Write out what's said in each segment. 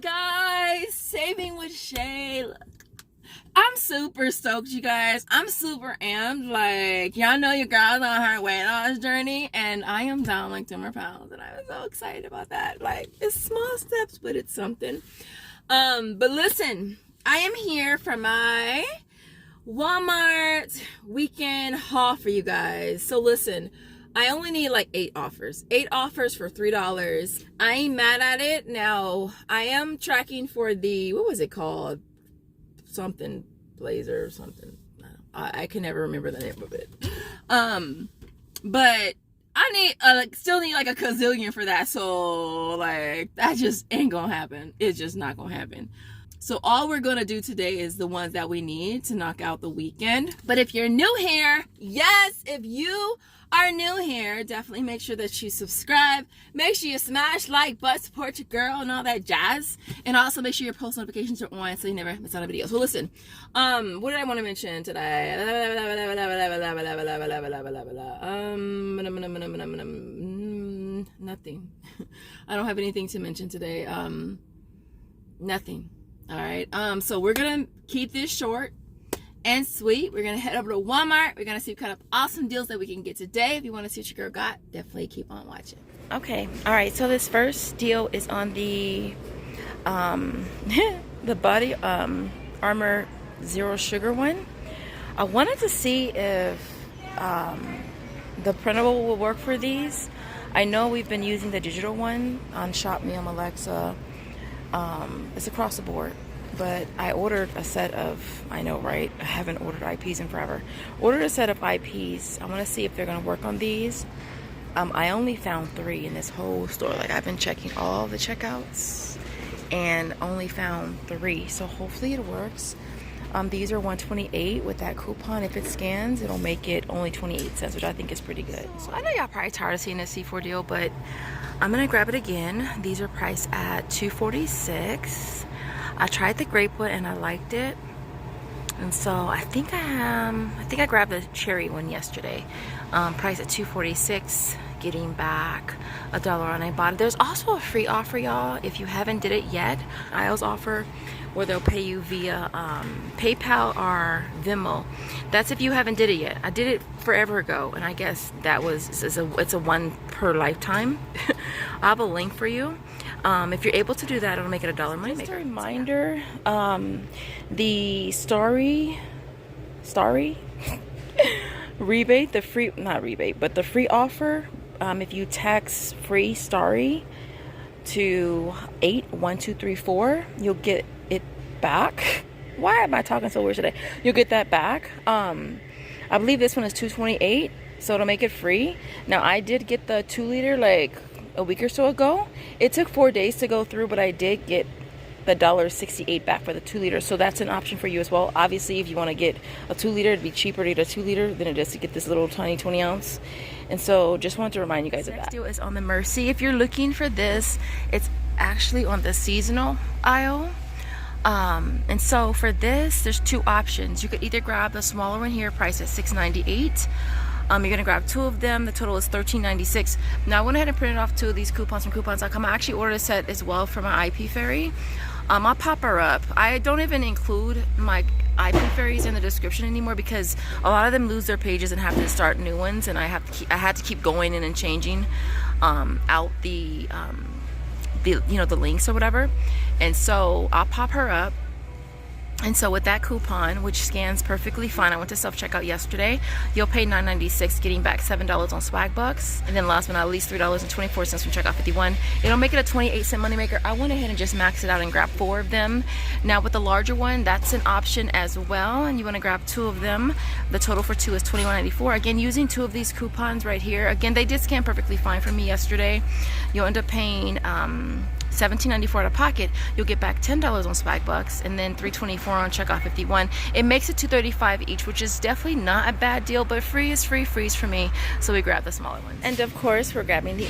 guys, Saving with Shay. I'm super stoked, you guys. I'm super amped. Like, y'all know your girl's on her weight loss journey, and I am down like 10 more pounds, and I was so excited about that. Like, it's small steps, but it's something. But listen, I am here for my Walmart weekend haul for you guys. So listen, I only need like 8 offers. 8 offers for $3. I ain't mad at it. Now, I am tracking for the, what was it called? Something blazer or something. I can never remember the name of it. But I need still need like a gazillion for that. So like that just ain't gonna happen. It's just not gonna happen. So all we're gonna do today is the ones that we need to knock out the weekend. But if you're new here, yes, if you are new here, definitely make sure that you subscribe. Make sure you smash like, but support your girl and all that jazz. And also make sure your post notifications are on so you never miss out on a video. So listen, what did I want to mention today? Nothing. I don't have anything to mention today. Nothing. All right. So we're gonna keep this short and sweet. We're gonna head over to Walmart. We're gonna see what kind of awesome deals that we can get today. If you want to see what your girl got, definitely keep on watching. Okay, all right, so this first deal is on the the body armor zero sugar one. I wanted to see if the printable will work for these. I know we've been using the digital one on Shop Me on Alexa. It's across the board. But I ordered a set of, I know, right? I haven't ordered IPs in forever. Ordered a set of IPs. I want to see if they're going to work on these. I only found 3 in this whole store. Like, I've been checking all the checkouts and only found 3. So hopefully it works. These are $1.28 with that coupon. If it scans, it'll make it only 28 cents, which I think is pretty good. So I know y'all probably tired of seeing this C4 deal, but I'm going to grab it again. These are priced at $2.46. I tried the grape one and I liked it, and so I think I grabbed the cherry one yesterday. Priced at $2.46, getting back $1 on Ibotta. There's also a free offer, y'all, if you haven't did it yet. IO's offer where they'll pay you via PayPal or Venmo. That's if you haven't did it yet. I did it forever ago, and I guess that was it's a one per lifetime. I have a link for you. If you're able to do that, it'll make it $1 money. Just a reminder, the Starry rebate, the free, not rebate, but the free offer, if you text free Starry to 81234, you'll get it back. Why am I talking so weird today? You'll get that back. I believe this one is $2.28, so it'll make it free. Now, I did get the 2-liter like a week or so ago. It took 4 days to go through, but I did get the $1.68 back for the 2-liter, so that's an option for you as well. Obviously, if you want to get a 2-liter, it'd be cheaper to get a 2-liter than it is to get this little tiny 20-ounce. And so just wanted to remind you guys of that. Next deal is on the Mercy. If you're looking for this, it's actually on the seasonal aisle. And so for this, there's 2 options. You could either grab the smaller one here, priced at $6.98. You're gonna grab 2 of them. The total is $13.96. Now I went ahead and printed off 2 of these coupons from coupons.com. I actually ordered a set as well for my IP Fairy. I'll pop her up. I don't even include my IP Fairies in the description anymore because a lot of them lose their pages and have to start new ones, and I had to keep going in and changing out the the links or whatever. And so I'll pop her up. And so with that coupon, which scans perfectly fine, I went to self-checkout yesterday, you'll pay $9.96, getting back $7 on Swagbucks. And then last but not least, $3.24 from checkout 51. It'll make it a 28-cent moneymaker. I went ahead and just maxed it out and grabbed 4 of them. Now with the larger one, that's an option as well. And you want to grab 2 of them. The total for 2 is $21.94. Again, using 2 of these coupons right here. Again, they did scan perfectly fine for me yesterday. You'll end up paying $17.94 out of pocket. You'll get back $10 on Swagbucks, and then $3.24 on checkout 51. It makes it $2.35 each, which is definitely not a bad deal, but free is free. Free's for me, so we grab the smaller ones. And of course, we're grabbing the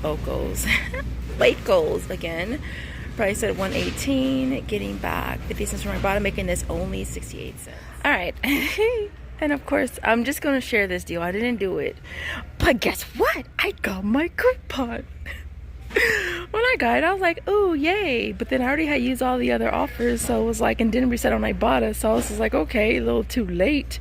Ocos late goals again, priced at $1.18, getting back 50 cents from Ibotta, making this only 68 cents. All right. And of course, I'm just going to share this deal. I didn't do it, but guess what? I got my coupon. When I got it, I was like, "Ooh, yay!" But then I already had used all the other offers, so it was like, and didn't reset on Ibotta, so I was just like, okay, a little too late.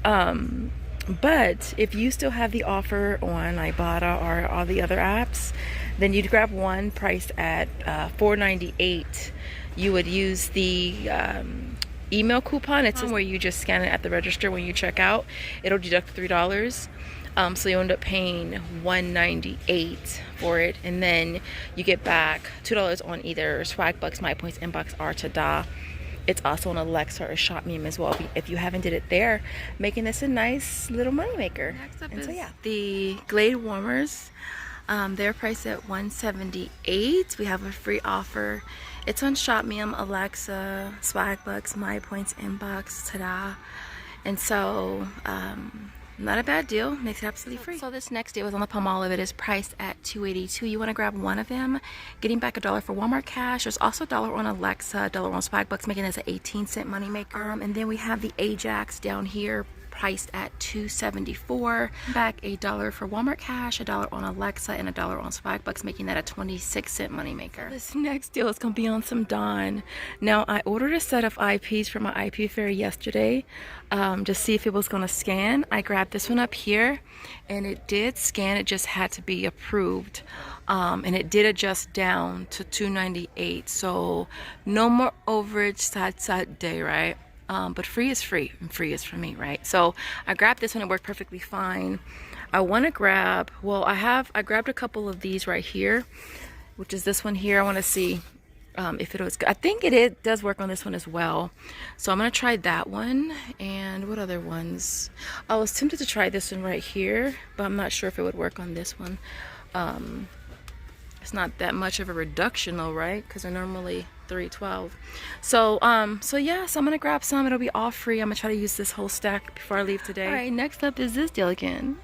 But if you still have the offer on Ibotta or all the other apps, then you'd grab one priced at $4.98. You would use the email coupon. It's where you just scan it at the register when you check out. It'll deduct $3. So you end up paying $1.98 for it, and then you get back $2 on either Swagbucks, MyPoints, Inbox, or Tada. It's also on Alexa or ShopMeme as well if you haven't did it there, making this a nice little money maker. Next up is the Glade warmers. They're priced at $178. We have a free offer. It's on ShopMeme, Alexa, Swagbucks, MyPoints, Inbox, Tada. And so not a bad deal, makes it absolutely free. So this next deal is on the Palmolive. It is priced at $2.82. You want to grab one of them, getting back $1 for Walmart cash. There's also $1 on Alexa, $1 on Swagbucks, making this an 18-cent money maker. And then we have the Ajax down here, priced at $2.74. Back $1 for Walmart cash, $1 on Alexa, and $1 on Swagbucks, making that a 26-cent money maker. This next deal is gonna be on some Dawn. Now I ordered a set of IPs for my IP fair yesterday, to see if it was gonna scan. I grabbed this one up here, and it did scan. It just had to be approved, and it did adjust down to $2.98. So no more overage side day, right? But free is free, and free is for me, right? So I grabbed this one. It worked perfectly fine. I want to grab, well, I grabbed a couple of these right here, which is this one here. I want to see if it was good. I think it does work on this one as well. So I'm going to try that one. And what other ones? I was tempted to try this one right here, but I'm not sure if it would work on this one. It's not that much of a reduction though, right? Because they're normally $3.12. So yeah, so I'm gonna grab some. It'll be all free. I'm gonna try to use this whole stack before I leave today. All right, next up is this deal again.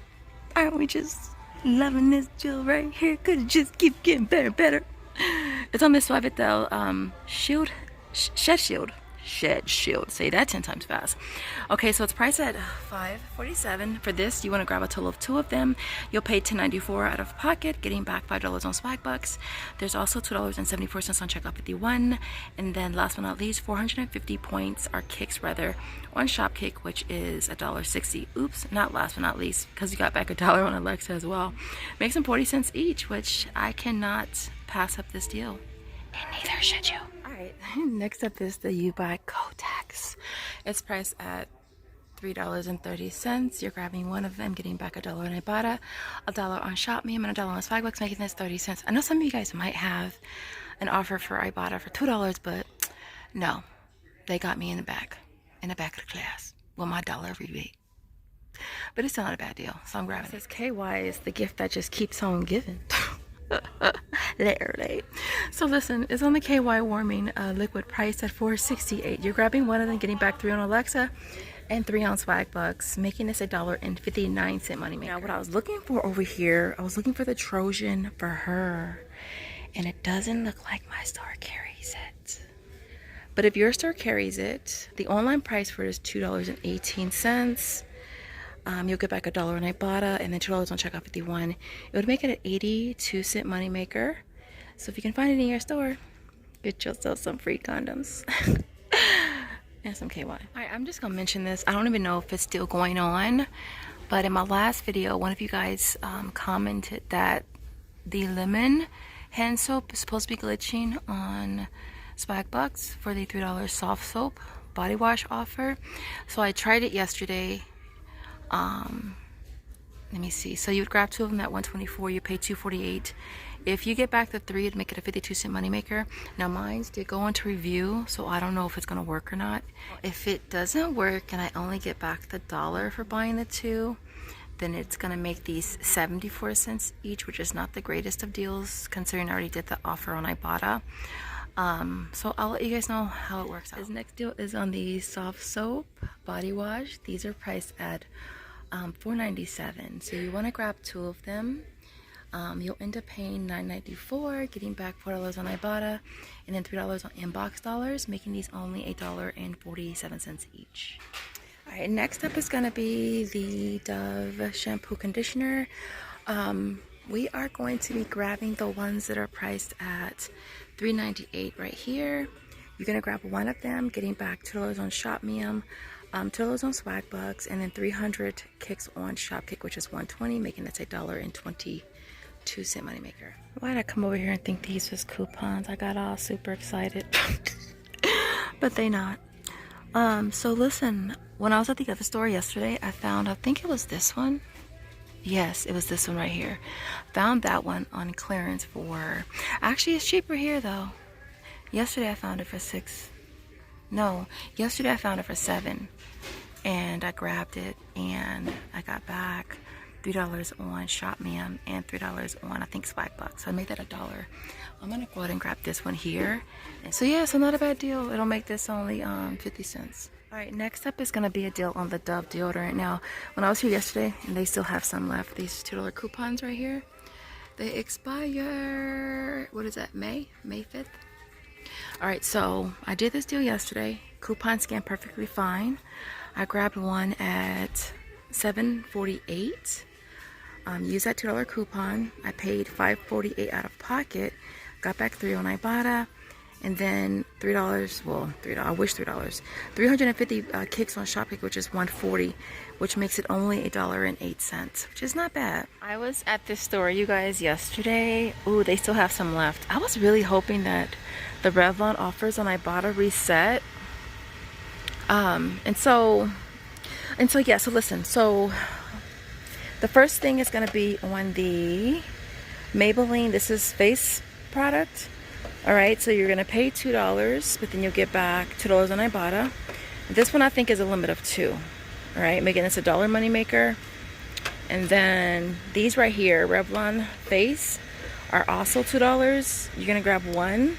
Aren't we just loving this deal right here? Could it just keep getting better and better? It's on this Suavitel Shed Shield. Say that 10 times fast. Okay, so it's priced at $5.47. For this, you want to grab a total of 2 of them. You'll pay $10.94 out of pocket, getting back $5 on Swagbucks. There's also $2.74 on checkout 51. And then last but not least, 450 points are kicks rather on Shopkick, which is $1.60. Oops, not last but not least, because you got back $1 on Alexa as well. Makes them 40 cents each, which I cannot pass up this deal. And neither should you. Alright, next up is the You Buy Kotex. It's priced at $3.30. You're grabbing one of them, getting back $1 on Ibotta, $1 on ShopMeme, and $1 on Swagbucks, making this 30 cents. I know some of you guys might have an offer for Ibotta for $2, but no, they got me in the back of the class with my $1 rebate. But it's still not a bad deal, so I'm grabbing it. It says KY is the gift that just keeps on giving. Literally. So listen, it's on the KY warming liquid price at $4.68. You're grabbing one of them, getting back 3 on Alexa and 3 on Swagbucks, making this $1.59 money maker. Now what I was looking for over here, I was looking for the Trojan for her, and it doesn't look like my store carries it. But if your store carries it, the online price for it is $2.18. You'll get back $1 on Ibotta and then $2 on checkout 51. It would make it an 82-cent money maker. So if you can find it in your store, get yourself some free condoms and some KY. Alright, I'm just gonna mention this. I don't even know if it's still going on, but in my last video, one of you guys commented that the lemon hand soap is supposed to be glitching on Swagbucks for the $3 soft soap body wash offer. So I tried it yesterday. Let me see. So you would grab 2 of them at $124. You pay $2.48. If you get back the 3, it'd make it a 52-cent moneymaker. Now mine did go into review, so I don't know if it's gonna work or not. If it doesn't work and I only get back the $1 for buying the 2, then it's gonna make these 74 cents each, which is not the greatest of deals considering I already did the offer on Ibotta. So I'll let you guys know how it works out. This next deal is on the soft soap body wash. These are priced at $4.97. So you want to grab 2 of them. You'll end up paying $9.94, getting back $4 on Ibotta, and then $3 on Inbox dollars, making these only $8.47 each. Alright, next up is going to be the Dove shampoo conditioner. We are going to be grabbing the ones that are priced at $3.98 right here. You're gonna grab one of them, getting back $2 on ShopMium, $2 on Swagbucks, and then 300 kicks on Shopkick, which is $1.20, making it $1.22 moneymaker. Why did I come over here and think these was coupons? I got all super excited, but they not. So listen, when I was at the other store yesterday, I found, I think it was this one. Yes, it was this one right here. Found that one on clearance for, actually it's cheaper here though. Yesterday I found it for yesterday I found it for $7, and I grabbed it and I got back $3 on ShopMium and $3 on, I think, Swagbucks. So I made that $1. I'm gonna go ahead and grab this one here. And so yeah, so not a bad deal. It'll make this only 50 cents. All right, next up is gonna be a deal on the Dove deodorant. Now, when I was here yesterday, and they still have some left, these $2 coupons right here, they expire, what is that, May 5th? All right, so I did this deal yesterday. Coupon scanned perfectly fine. I grabbed one at $7.48. Used that $2 coupon. I paid $5.48 out of pocket. Got back $3 on Ibotta, and then $3. Well, $3. I wish $3. 350 kicks on Shopkick, which is $1.40, which makes it only $1.08, which is not bad. I was at this store, you guys, yesterday. Ooh, they still have some left. I was really hoping that the Revlon offers on Ibotta reset. And so yeah. So listen. So the first thing is going to be on the Maybelline. This is face product. All right, so you're going to pay $2, but then you'll get back $2 on Ibotta. This one I think is a limit of 2. All right, making this $1 moneymaker. And then these right here, Revlon face, are also $2. You're going to grab one,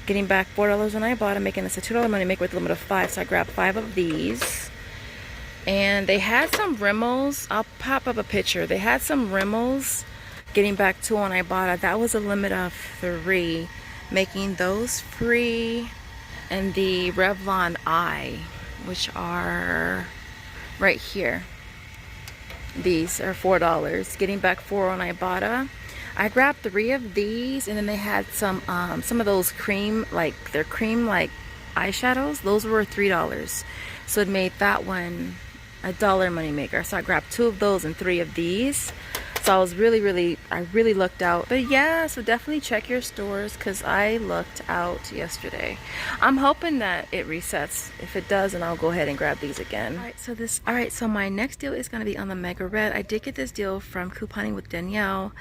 getting back $4 on Ibotta, making this a $2 moneymaker with a limit of 5. So I grabbed 5 of these. And they had some Rimmels. I'll pop up a picture. They had some Rimmels, getting back 2 on Ibotta. That was a limit of 3, making those free. And the Revlon Eye, which are right here, these are $4, getting back 4 on Ibotta. I grabbed 3 of these, and then they had some of those cream, like they're cream like eyeshadows. Those were $3, so it made that one $1 moneymaker. So I grabbed 2 of those and 3 of these. So I was I really looked out. But yeah, so definitely check your stores, because I looked out yesterday. I'm hoping that it resets. If it does, then I'll go ahead and grab these again. All right, so my next deal is going to be on the Mega Red. I did get this deal from Couponing with Danielle.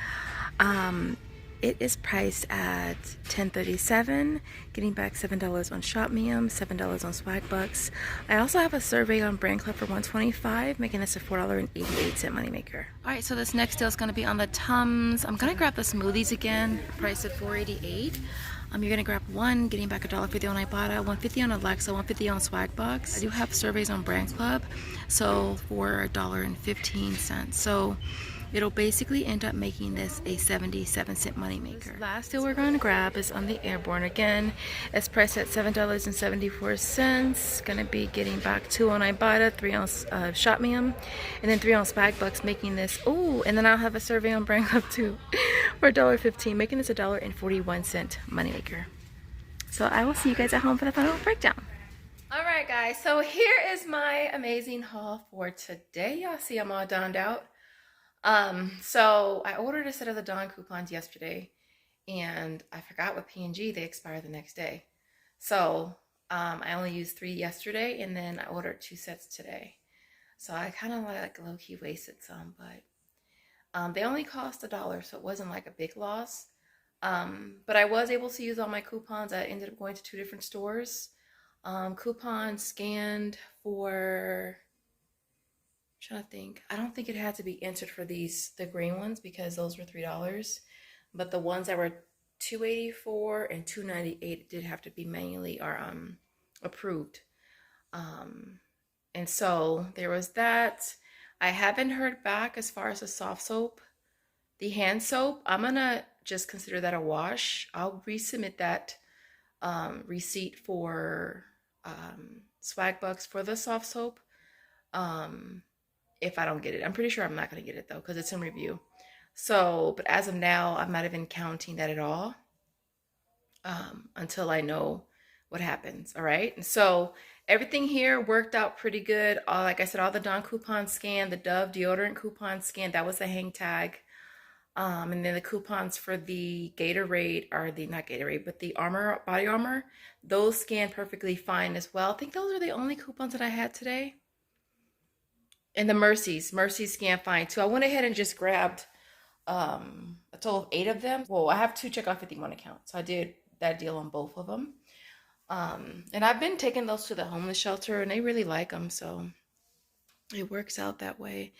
It is priced at $10.37, getting back $7 on ShopMium, $7 on Swagbucks. I also have a survey on Brand Club for $125, making this a $4.88 moneymaker. All right, so this next deal is going to be on the Tums. I'm going to grab the smoothies again, priced at $4.88. You're going to grab one, getting back $1.50 on Ibotta, $1.50 on Alexa, $1.50 on Swagbucks. I do have surveys on Brand Club, so for $1.15. So it'll basically end up making this a 77-cent moneymaker. Last deal we're going to grab is on the Airborne again. It's priced at $7.74. Gonna be getting back 2 on Ibotta, 3 on ShopMium, and then 3 on Swagbucks, making this, ooh, and then I'll have a survey on Brand Club too for $1.15, making this a $1.41 moneymaker. So I will see you guys at home for the final breakdown. All right, guys, so here is my amazing haul for today. Y'all see I'm all donned out. So I ordered a set of the Dawn coupons yesterday, and I forgot with P&G they expire the next day. So I only used 3 yesterday, and then I ordered 2 sets today. So I kind of like low-key wasted some, but they only cost $1, so it wasn't like a big loss. But I was able to use all my coupons. I ended up going to 2 different stores. Coupons scanned for, trying to think. I don't think it had to be entered for these, the green ones, because those were $3. But the ones that were $2.84 and $2.98 did have to be manually or approved. And so there was that. I haven't heard back as far as the soft soap. The hand soap, I'm gonna just consider that a wash. I'll resubmit that receipt for Swagbucks for the soft soap. If I don't get it. I'm pretty sure I'm not going to get it though, because it's in review. So, but as of now, I'm not even counting that at all until I know what happens. All right. And so everything here worked out pretty good. Like I said, all the Dawn coupon scan, the Dove deodorant coupon scan, that was a hang tag. And then the coupons for the Gatorade, or the, not Gatorade, but the Armor, Body Armor, those scan perfectly fine as well. I think those are the only coupons that I had today. And the Mercy's scan fine too. I went ahead and just grabbed a total of 8 of them. Well, I have 2 checkoff 51 accounts, so I did that deal on both of them. And I've been taking those to the homeless shelter, and they really like them, so it works out that way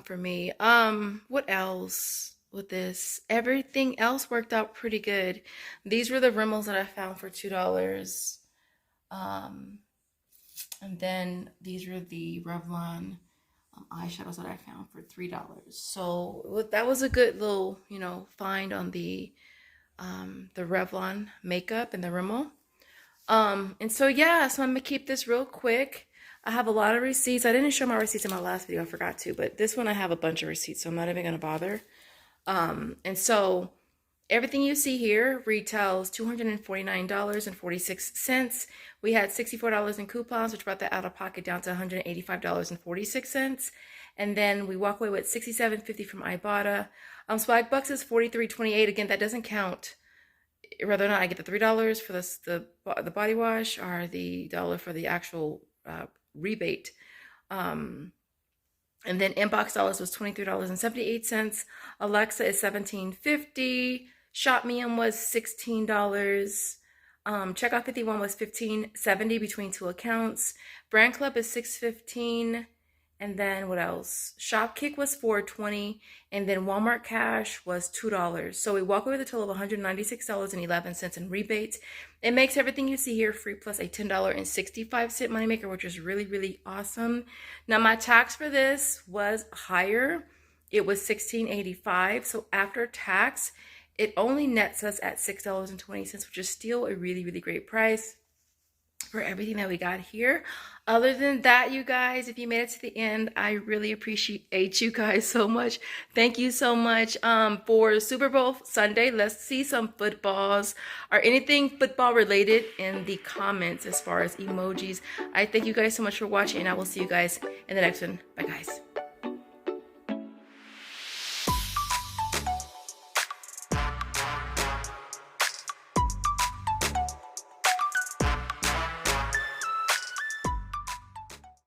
for me. What else with this? Everything else worked out pretty good. These were the Rimmels that I found for $2. And then these were the Revlon eyeshadows that I found for $3. So that was a good little, you know, find on the Revlon makeup and the Rimmel. And so yeah, so I'm gonna keep this real quick. I have a lot of receipts. I didn't show my receipts in my last video, I forgot to, but this one I have a bunch of receipts, so I'm not even gonna bother. And so everything you see here retails $249.46. We had $64 in coupons, which brought that out of pocket down to $185.46. And then we walk away with $67.50 from Ibotta. Swagbucks is $43.28. Again, that doesn't count whether or not I get the $3 for the body wash or the dollar for the actual rebate. And then inbox dollars was $23.78. Alexa is $17.50. Shopmium was $16. Checkout 51 was $15.70 between 2 accounts. Brand Club is $6.15. And then what else? Shopkick was $4.20. And then Walmart Cash was $2. So we walk away with a total of $196.11 in rebates. It makes everything you see here free, plus a $10.65 moneymaker, which is really, really awesome. Now my tax for this was higher. It was $16.85. So after tax, it only nets us at $6.20, which is still a really, really great price for everything that we got here. Other than that, you guys, if you made it to the end, I really appreciate you guys so much. Thank you so much for Super Bowl Sunday. Let's see some footballs or anything football related in the comments as far as emojis. I thank you guys so much for watching, and I will see you guys in the next one. Bye, guys.